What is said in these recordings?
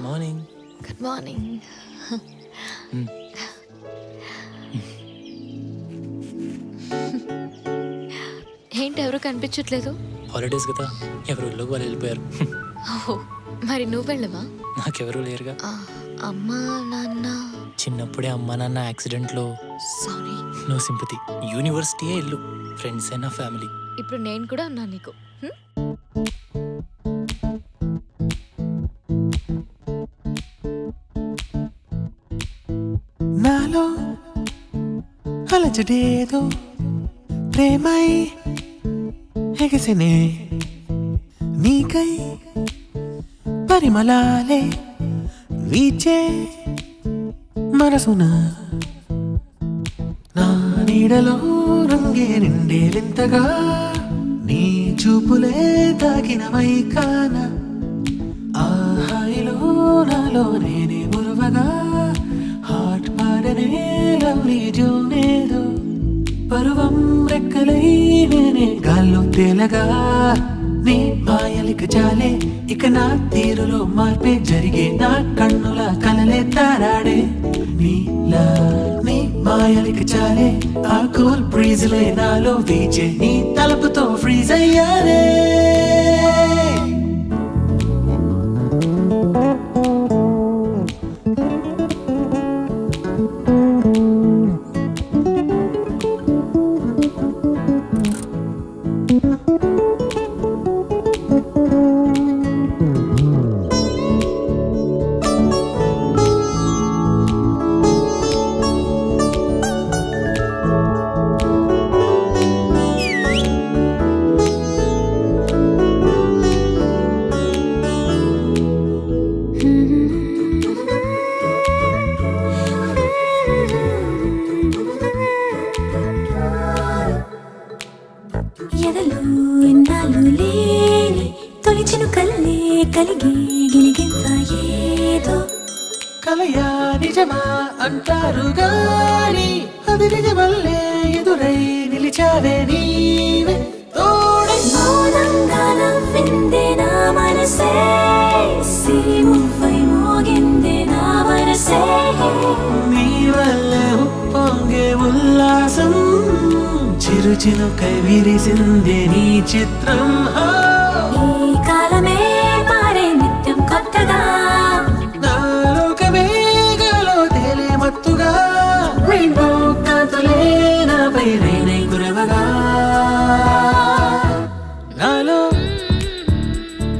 Morning. Good morning. ఏంటి ఎవరు కనిపించట్లేదు? హాలిడేస్ కదా, ఎవరు ఊళ్ళోకి వాళ్ళు వెళ్ళిపోయారు. మరి నువ్వు వెళ్ళవా? నాకెవరూ లేరుగా. అమ్మా నాన్న చిన్నప్పుడే అమ్మా నాన్న యాక్సిడెంట్లో. సారీ. No sympathy. యూనివర్సిటీయే ఇల్లు, ఫ్రెండ్స్ అయినా ఫ్యామిలీ. ఇప్పుడు నేను కూడా ఉన్నాను నీకు. నాలో అలజడేదో ప్రేమై ఎగసెనే నీకై పరిమళాలే వీచే మనసున నా నీడలో రంగే నిండేలింతగా నీ చూపులే తాకిన మైకాన ఆ హాయిలో నాలో నేనే మురువగా హాట్ పాడనే లవ్లీ జోనేదో పరువం రెక్కలై నేనే గాల్లో తేలగా నీ మాయలిక చాలే ఇక నా తీరులో మార్పే జరిగే నా కన్నుల కలలే తారాడే నీలా నీ మాయలిక చాలే ఆ కూల్ బ్రీజ్లే నాలో వీచే నీ తలుపుతో ఫ్రీజ్ అయ్యానే కలయా నిజమా అంటారు గాని అది నిజమల్లే ఎదురై నిలిచావే నీవే తోడే మౌనంగాన విందే నా మనసే సిరిమువ్వై మోగిందే నా మనసే నీ వల్లే ఉప్పొంగే ఉల్లాసం చిరు చినుకై విరిసిందే నీ చిత్రం ఈ కాలమే మారే నిత్యం కొత్తగా రెయిన్బో కాంతులే నాపై రైనై కురవగా నాలో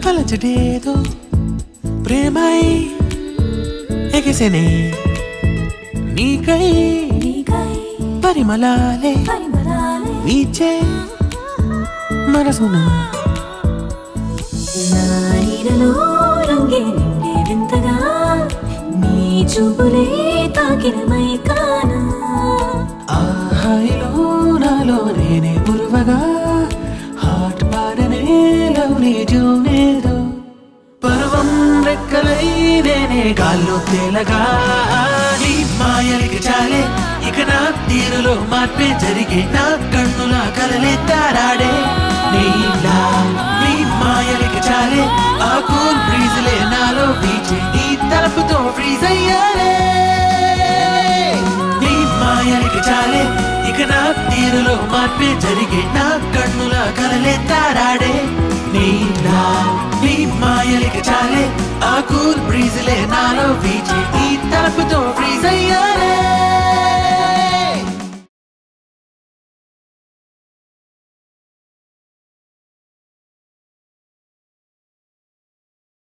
అలజడేదో ప్రేమై ఎగసెనే నీకై పరిమళాలే వీచే మనసున నా నీడలో రంగే నిండే వింతగా నీ చూపులే తాకిన మైకాన ఆ హాయిలో నాలో నేనే మురువగా హాట్ పాడనే లవ్లీ జోనేదో పర్వం రెక్కలై నేనే గాల్లో తేలగా నీ మాయలికి చాలే ఇక నా తీరులో మార్పే జరిగే నా కన్నుల కలలే తారాడే నీలా నీ మాయలికి చాలే ఆ కూల్ బ్రీజ్లే నాలో వీచే నీ తలుపుతో ఫ్రీజ్ అయ్యానే నీ మాయలికి చాలే ఇక నా తీరులో మార్పే జరిగే నా కన్నుల కలలే తారాడే నీలా నీ మాయలికి చాలే ఆ కూల్ బ్రీజ్లే నాలో